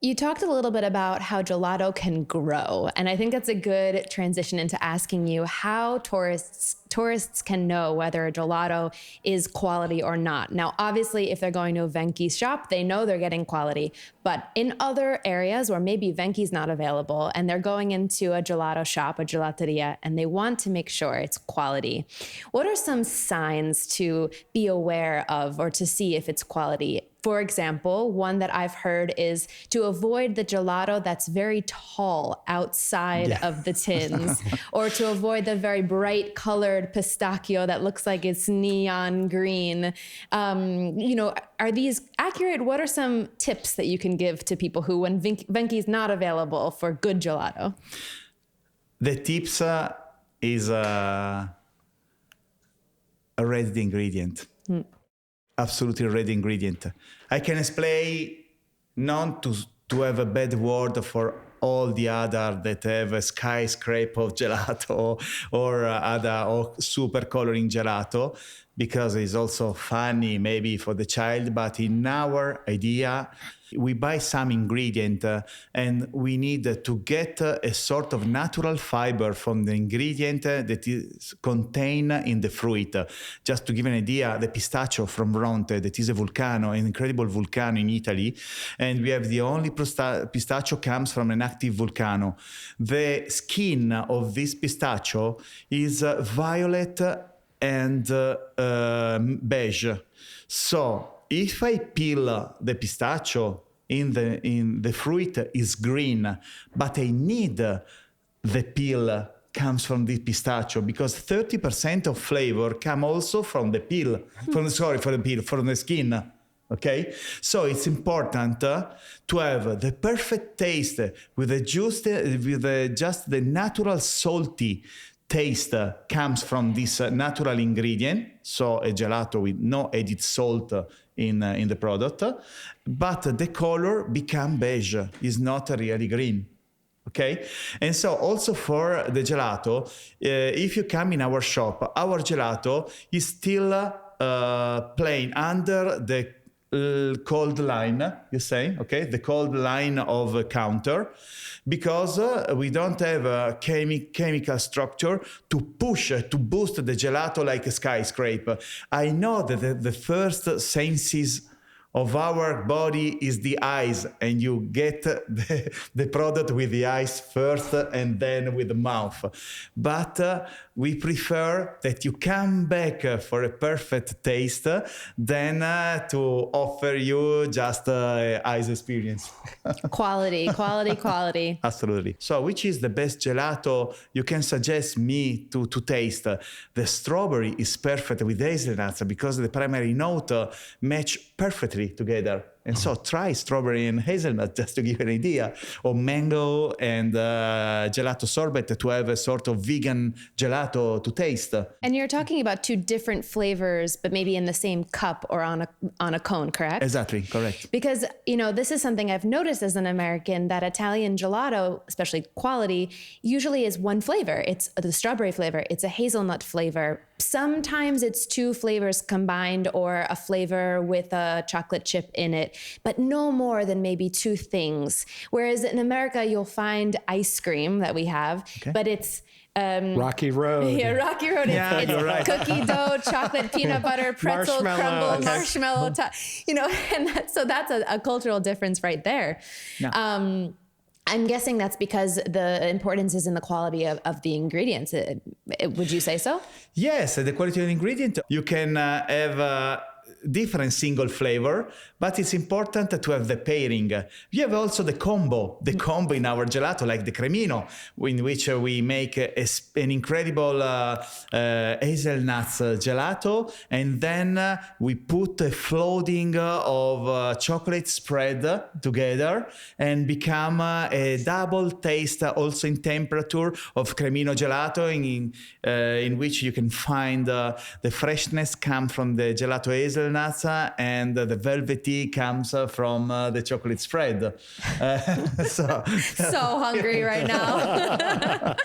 You talked a little bit about how gelato can grow, and I think that's a good transition into asking you how tourists can know whether a gelato is quality or not. Now, obviously, if they're going to a Venchi shop, they know they're getting quality, but in other areas where maybe Venchi's not available and they're going into a gelato shop, a gelateria, and they want to make sure it's quality, what are some signs to be aware of or to see if it's quality? For example, one that I've heard is to avoid the gelato that's very tall outside of the tins, or to avoid the very bright colored pistachio that looks like it's neon green. Are these accurate? What are some tips that you can give to people who, when Venchi is not available for good gelato? The tips is a ready ingredient. Absolutely ready ingredient. I can explain not to have a bad word for all the other that have a skyscraper of gelato or super coloring gelato, because it's also funny maybe for the child, but in our idea, we buy some ingredient and we need to get a sort of natural fiber from the ingredient that is contained in the fruit. Just to give an idea, the pistachio from Bronte, that is a volcano, an incredible volcano in Italy, and we have the only pistachio comes from an active volcano. The skin of this pistachio is violet and beige. So if I peel the pistachio in the fruit is green, but I need the peel comes from the pistachio, because 30% of flavor come also from the peel, from the skin. Okay, so it's important to have the perfect taste with just the natural salty taste comes from this natural ingredient, so a gelato with no added salt in the product, but the color become beige, is not really green. Okay, and so also for the gelato, if you come in our shop, our gelato is still plain under the cold line, you say, okay, the cold line of a counter, because we don't have a chemical structure to push, to boost the gelato like a skyscraper. I know that the first senses of our body is the eyes, and you get the product with the eyes first and then with the mouth. But we prefer that you come back for a perfect taste than to offer you just eyes experience. Quality. Absolutely. So which is the best gelato you can suggest me to taste? The strawberry is perfect with hazelnuts because the primary note match perfectly together. And so try strawberry and hazelnut just to give an idea, or mango and gelato sorbet to have a sort of vegan gelato to taste. And you're talking about two different flavors, but maybe in the same cup or on a cone, correct? Exactly, correct. Because, this is something I've noticed as an American, that Italian gelato, especially quality, usually is one flavor. It's the strawberry flavor. It's a hazelnut flavor. Sometimes it's two flavors combined, or a flavor with a chocolate chip in it, but no more than maybe two things. Whereas in America, you'll find ice cream that we have, but it's Rocky Road. Yeah, Rocky Road. It's right. Cookie dough, chocolate, peanut butter, pretzel, crumble, marshmallow. So that's a cultural difference right there. No. I'm guessing that's because the importance is in the quality of the ingredients. Would you say so? Yes, the quality of the ingredient. You can have different single flavor, but it's important to have the pairing. We have also the combo in our gelato, like the cremino, in which we make an incredible hazelnuts gelato, and then we put a floating of chocolate spread together and become a double taste, also in temperature, of cremino gelato, in which you can find the freshness come from the gelato hazelnuts, and the velvety comes from the chocolate spread. So hungry right now.